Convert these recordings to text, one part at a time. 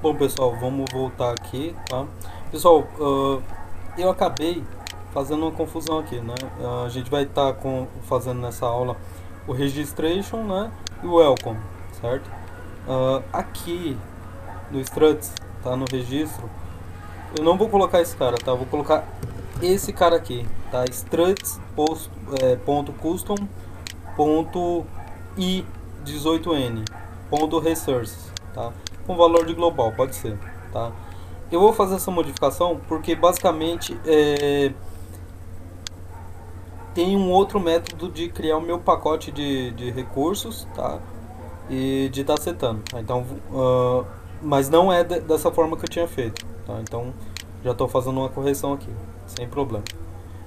Bom, pessoal, vamos voltar aqui, tá? Pessoal, eu acabei fazendo uma confusão aqui, né? A gente vai estar fazendo nessa aula o registration, né? E o welcome, certo? Aqui no struts, tá? No registro, eu não vou colocar esse cara, tá? Eu vou colocar esse cara aqui, tá? Struts ponto custom ponto i18n ponto resources, tá? Com valor de global, pode ser, tá? Eu vou fazer essa modificação porque basicamente tem um outro método de criar o meu pacote de recursos, tá? E de estar setando, tá? Então, mas não é dessa forma que eu tinha feito, tá? Então já estou fazendo uma correção aqui, sem problema,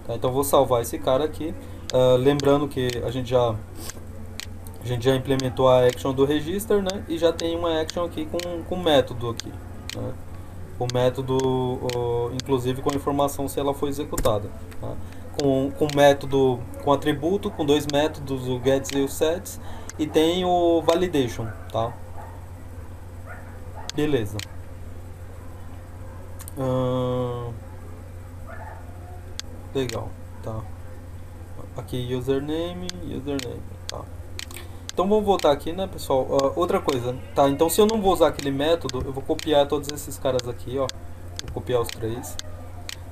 tá? Então vou salvar esse cara aqui, lembrando que a gente já implementou a action do register, né? E já tem uma action aqui com método aqui, né? O método, inclusive com a informação se ela foi executada, tá? Com método, com atributo, com dois métodos, o gets e o sets, e tem o validation, tá? Beleza. Hum, legal, tá? Aqui username, tá? Então vamos voltar aqui, né, pessoal? Outra coisa, tá? Então se eu não vou usar aquele método, eu vou copiar todos esses caras aqui, ó. Vou copiar os três,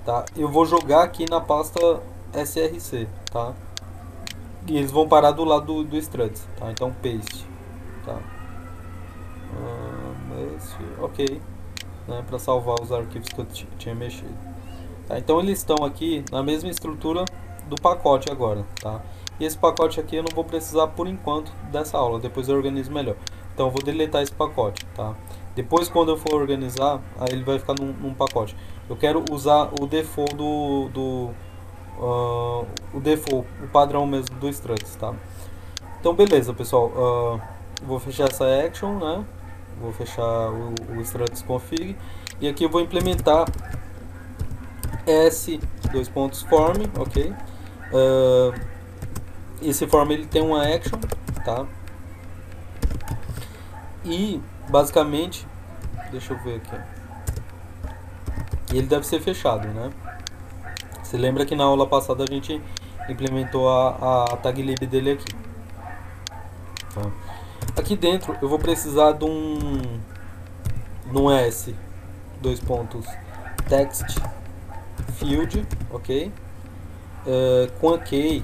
tá? Eu vou jogar aqui na pasta src, tá? E eles vão parar do lado do struts, tá? Então paste, tá? Ok, né? Para salvar os arquivos que eu tinha mexido. Tá? Então eles estão aqui na mesma estrutura do pacote agora, tá? E esse pacote aqui eu não vou precisar por enquanto dessa aula, depois eu organizo melhor. Então eu vou deletar esse pacote, tá? Depois quando eu for organizar, aí ele vai ficar num pacote. Eu quero usar o default o default, o padrão mesmo do struts, tá? Então beleza, pessoal. Vou fechar essa action, né? Vou fechar o struts config e aqui eu vou implementar s dois pontos form, ok? Esse form ele tem uma action, tá? E basicamente, deixa eu ver aqui, ele deve ser fechado, né? Você lembra que na aula passada a gente implementou a tag lib dele aqui, tá? Aqui dentro eu vou precisar de um s dois pontos text field, ok? Com a key,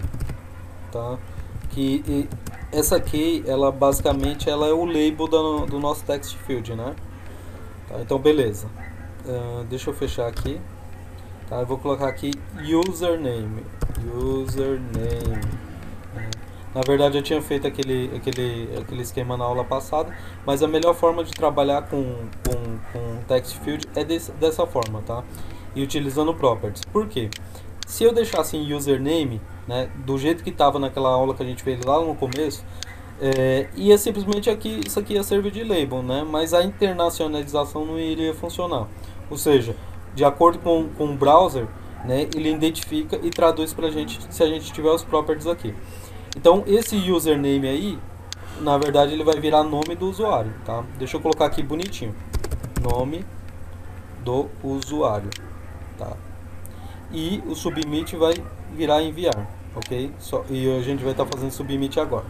tá? Essa key, ela basicamente ela é o label do nosso text field, né? Tá, então beleza. Deixa eu fechar aqui, tá? Eu vou colocar aqui username. Na verdade eu tinha feito aquele esquema na aula passada, mas a melhor forma de trabalhar com text field é dessa forma, tá? E utilizando properties. Por quê? Se eu deixasse em username, né, do jeito que estava naquela aula que a gente fez lá no começo, ia simplesmente isso aqui ia servir de label, né? Mas a internacionalização não iria funcionar. Ou seja, de acordo com o browser, né, ele identifica e traduz para a gente se a gente tiver os properties aqui. Então esse username aí, na verdade ele vai virar nome do usuário, tá? Deixa eu colocar aqui bonitinho, nome do usuário, tá? E o submit vai virar enviar, ok? E a gente vai estar fazendo submit agora.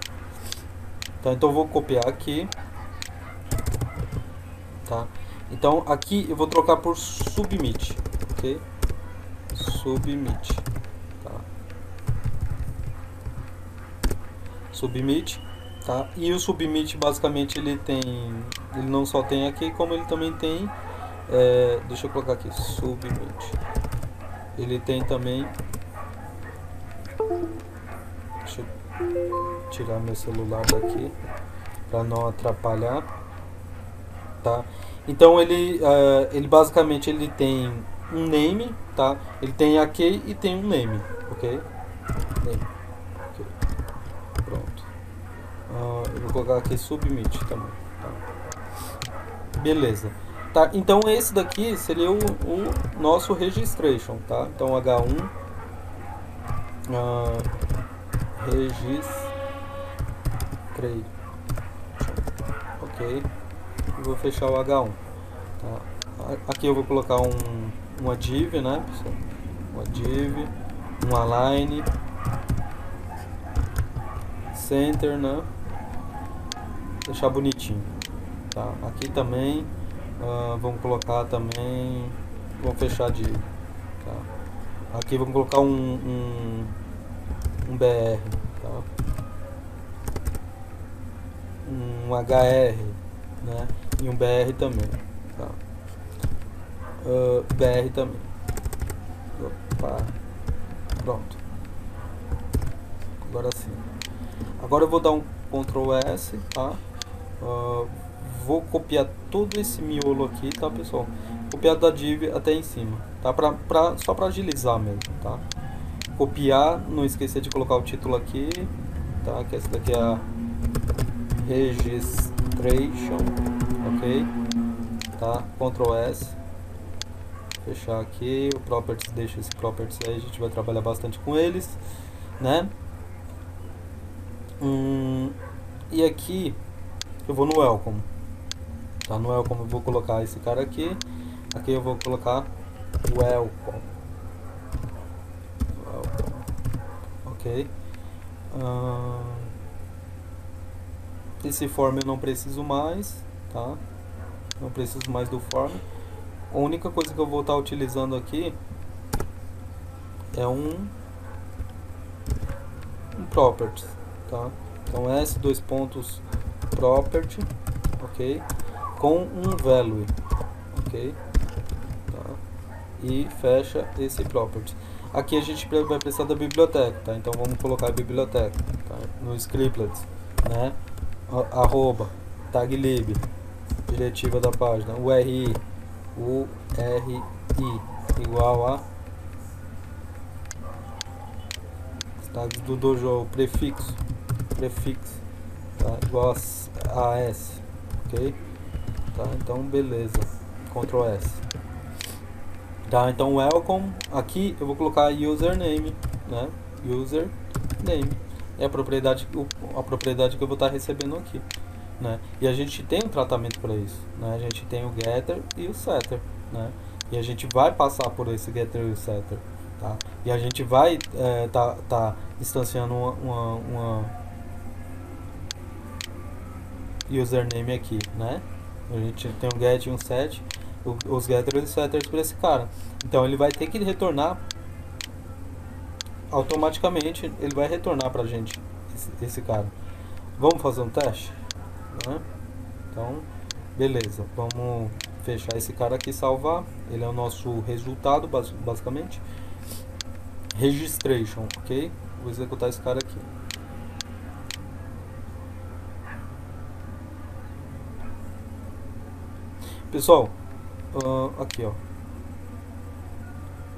Tá, então eu vou copiar aqui, tá? Então aqui eu vou trocar por submit, ok? Submit, tá? Submit, tá? E o submit basicamente ele não só tem aqui, como ele também tem, deixa eu colocar aqui, submit. Ele tem também, deixa eu tirar meu celular daqui para não atrapalhar, tá? Então ele basicamente ele tem um name, tá? Ele tem a key e tem um name, ok? Name, ok. Pronto. Eu vou colocar aqui submit também, tá? Beleza. Tá, então esse daqui seria o nosso registration, tá? Então H1 registrei, ok? E vou fechar o H1. tá? Aqui eu vou colocar uma div, né, pessoal? Uma div, um align, center, né? Deixar bonitinho, tá? Aqui também vamos colocar também, vamos fechar de, tá? Aqui vamos colocar um BR, tá? Um HR, né? E um BR também, tá? BR também. Opa. Pronto. Agora sim. Agora eu vou dar um Ctrl S, tá? Vou copiar todo esse miolo aqui, tá, pessoal? Copiar da div até em cima, tá? Só para agilizar mesmo, tá? Copiar, não esquecer de colocar o título aqui, tá? Que essa daqui é a registration, ok? Tá? Ctrl S, fechar aqui, o properties, deixa esse properties aí, a gente vai trabalhar bastante com eles, né? E aqui eu vou no welcome, tá? No welcome eu vou colocar esse cara aqui, aqui eu vou colocar welcome, ok? Esse form eu não preciso mais, tá? Não preciso mais do form. A única coisa que eu vou estar utilizando aqui é um property, tá? Então S dois pontos property, ok? Com um value, ok? Tá? E fecha esse property. Aqui a gente vai precisar da biblioteca, tá? Então vamos colocar a biblioteca, tá? No scriptlets, né? Arroba taglib, diretiva da página, URI igual a tags do dojo, prefixo, tá? Igual a S, ok? Tá? Então beleza, Ctrl S. Tá? Então welcome, aqui eu vou colocar username, né? Username é a propriedade que eu vou estar recebendo aqui, né? E a gente tem um tratamento para isso, né? A gente tem o getter e o setter, né? E a gente vai passar por esse getter e o setter, tá? E a gente vai tá instanciando uma username aqui, né? A gente tem um get e um set, os getters e os setters para esse cara. Então ele vai ter que retornar automaticamente, ele vai retornar pra gente esse cara. Vamos fazer um teste, né? Então, beleza, vamos fechar esse cara aqui, salvar. Ele é o nosso resultado, basicamente. Registration, ok? Vou executar esse cara aqui. Pessoal, aqui, ó.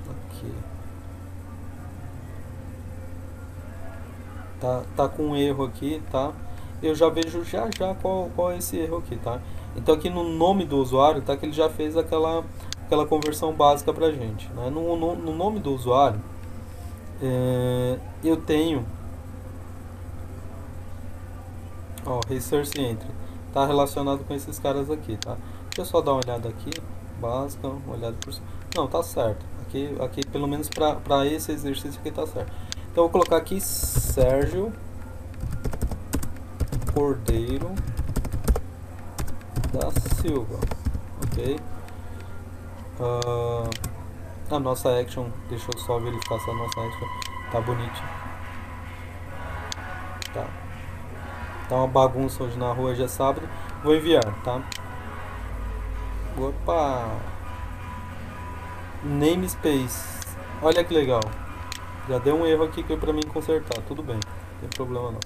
Aqui. Tá com um erro aqui, tá? Eu já vejo já qual é esse erro aqui, tá? Então aqui no nome do usuário, tá? Que ele já fez aquela conversão básica pra gente, né? No nome do usuário, eu tenho, ó, Research Entry, tá relacionado com esses caras aqui, tá? Deixa eu só dar uma olhada aqui, básica, uma olhada por cima. Não, tá certo. Aqui pelo menos para esse exercício aqui tá certo. Então eu vou colocar aqui Sérgio Cordeiro da Silva, ok? A nossa action, deixa eu só verificar se a nossa action tá bonitinha. Tá. Tá uma bagunça hoje na rua, já é sábado. Vou enviar, tá? Opa! Namespace. Olha que legal. Já deu um erro aqui que é pra mim consertar. Tudo bem, não tem problema não.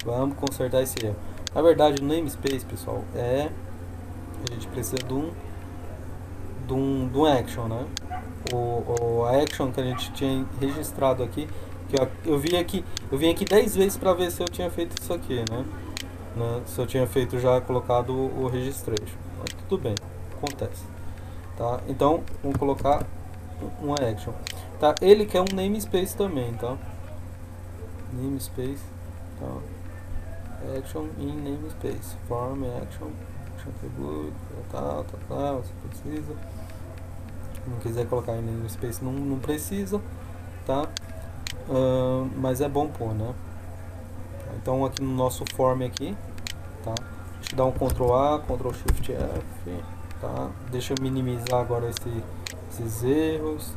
Vamos consertar esse erro. Na verdade, o namespace, pessoal, a gente precisa de um action, né? A action que a gente tinha registrado aqui, que eu vim aqui 10 vezes para ver se eu tinha feito isso aqui, né? Se eu tinha feito já colocado o registration. Mas tudo bem, acontece, tá? Então vamos colocar uma action, tá? Ele quer um namespace também, tá? Namespace, tá? Action in namespace, form action. Attribute, você precisa. Se não quiser colocar em namespace, não precisa, tá? Mas é bom pôr, né? Então aqui no nosso form aqui, tá? Deixa eu dar um Ctrl A, Ctrl Shift F, tá? Deixa eu minimizar agora esses erros,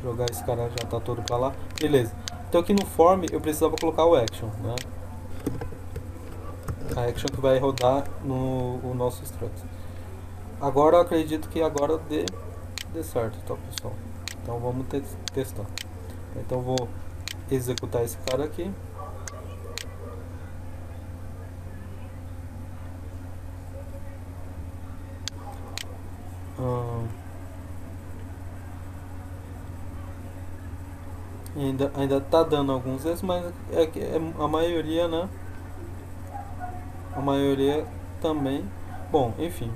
jogar esse cara já tá todo pra lá, beleza. Então aqui no form eu precisava colocar o action, né? A action que vai rodar no nosso struct. Agora eu acredito que agora dê certo, tá, pessoal? Então vamos testar. Então eu vou executar esse cara aqui. Ainda tá dando alguns erros, mas a maioria, né? A maioria também. Bom, enfim,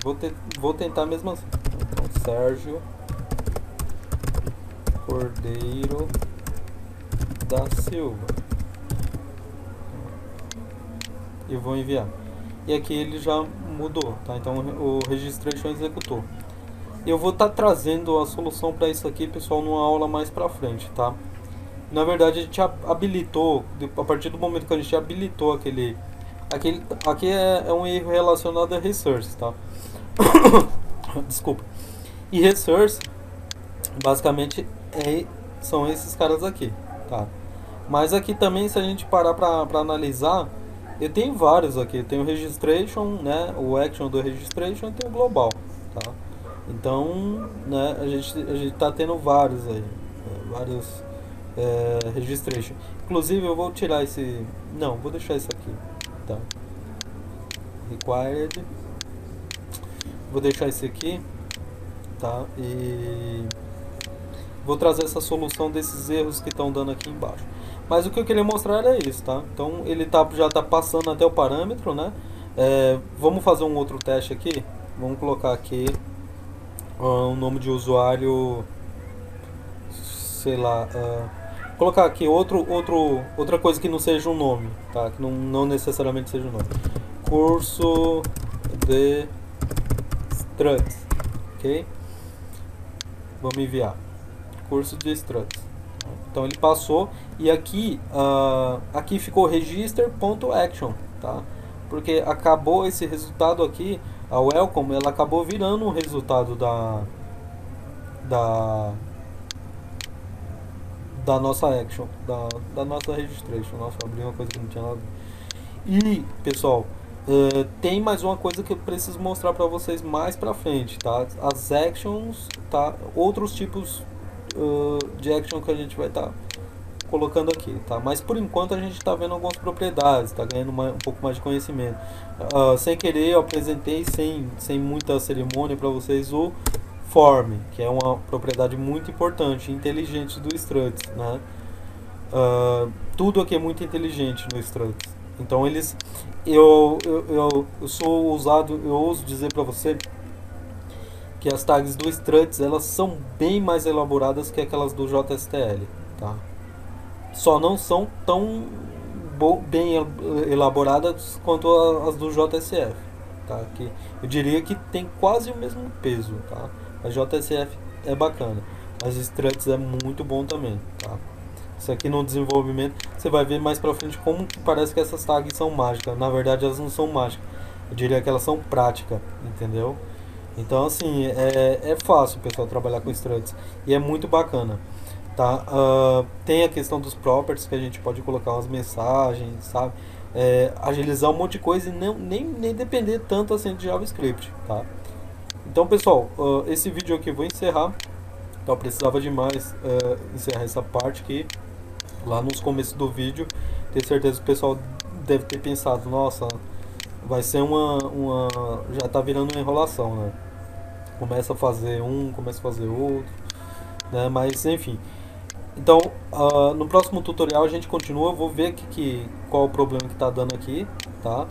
vou tentar mesmo assim. Então, Sérgio Cordeiro da Silva. E vou enviar. E aqui ele já mudou, tá? Então o registration executou. Eu vou estar trazendo a solução para isso aqui, pessoal, numa aula mais pra frente, tá? Na verdade a gente habilitou, a partir do momento que a gente habilitou aqui é um erro relacionado a resource, tá? Desculpa. E resource, basicamente, são esses caras aqui, tá? Mas aqui também, se a gente parar pra analisar, eu tenho vários aqui. Eu tenho o registration, né? O action do registration e tem o global, tá? Então, né, a gente tá tendo vários aí, vários registration. Inclusive eu vou tirar esse, não, vou deixar isso aqui, tá? Required, vou deixar esse aqui, tá? E vou trazer essa solução desses erros que estão dando aqui embaixo. Mas o que eu queria mostrar era isso, tá? Então ele já tá passando até o parâmetro, né? Vamos fazer um outro teste aqui. Vamos colocar aqui um nome de usuário, sei lá, colocar aqui outra coisa que não seja um nome, tá? Que não necessariamente seja um nome. Curso de struts, ok? Vamos enviar. Curso de struts. Então ele passou e aqui ficou register.action, tá? Porque acabou esse resultado aqui, a welcome, ela acabou virando um resultado da nossa action, da nossa registration. Nossa, abri uma coisa que não tinha nada. E, pessoal, tem mais uma coisa que eu preciso mostrar para vocês mais pra frente, tá? As actions, tá? Outros tipos de action que a gente vai estar colocando aqui, tá? Mas por enquanto a gente está vendo algumas propriedades, tá ganhando um pouco mais de conhecimento. Sem querer, eu apresentei sem muita cerimônia para vocês o form, que é uma propriedade muito importante, inteligente do struts, né? Tudo aqui é muito inteligente no struts. Então eu sou ousado, eu ouso dizer para você que as tags do struts elas são bem mais elaboradas que aquelas do JSTL, tá? Só não são tão bem elaboradas quanto as do JSF, tá? Que eu diria que tem quase o mesmo peso, tá? A JSF é bacana, mas struts é muito bom também, tá? Isso aqui no desenvolvimento você vai ver mais pra frente como que parece que essas tags são mágicas. Na verdade elas não são mágicas, eu diria que elas são práticas, entendeu? Então assim, é fácil, pessoal, trabalhar com struts e é muito bacana, tá? Tem a questão dos properties, que a gente pode colocar umas mensagens, sabe? Agilizar um monte de coisa e nem depender tanto assim de JavaScript, tá? Então, pessoal, esse vídeo aqui eu vou encerrar. Então, eu precisava demais encerrar essa parte aqui. Lá nos começos do vídeo, tenho certeza que o pessoal deve ter pensado, nossa, vai ser já tá virando uma enrolação, né? Começa a fazer começa a fazer outro, né? Mas enfim. Então, no próximo tutorial a gente continua, eu vou ver qual o problema que tá dando aqui, tá?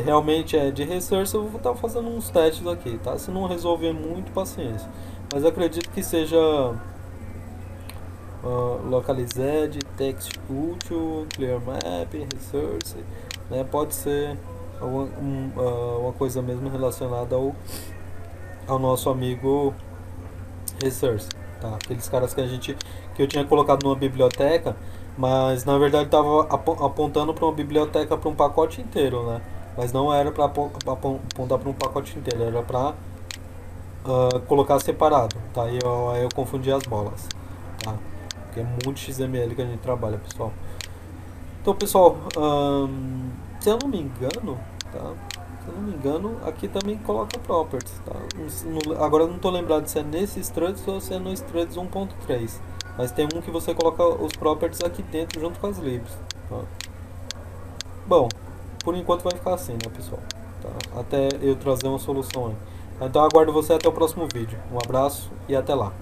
Realmente é de resource, eu vou estar fazendo uns testes aqui, tá? Se não resolver muito, paciência. Mas eu acredito que seja localized, text útil, clear map, resource, né? Pode ser uma coisa mesmo relacionada ao nosso amigo Resource, tá? Aqueles caras que eu tinha colocado numa biblioteca, mas na verdade estava apontando para uma biblioteca para um pacote inteiro, né? Mas não era para apontar para um pacote inteiro, era para colocar separado, tá? Aí eu confundi as bolas, tá? Porque é muito XML que a gente trabalha, pessoal. Então, pessoal, se eu não me engano, tá? Se eu não me engano, aqui também coloca properties, tá? Agora eu não estou lembrado se é nesse struts ou se é no struts 1.3. Mas tem um que você coloca os properties aqui dentro junto com as libs, tá? Bom, por enquanto vai ficar assim, né, pessoal? Tá? Até eu trazer uma solução aí. Então aguardo você até o próximo vídeo. Um abraço e até lá.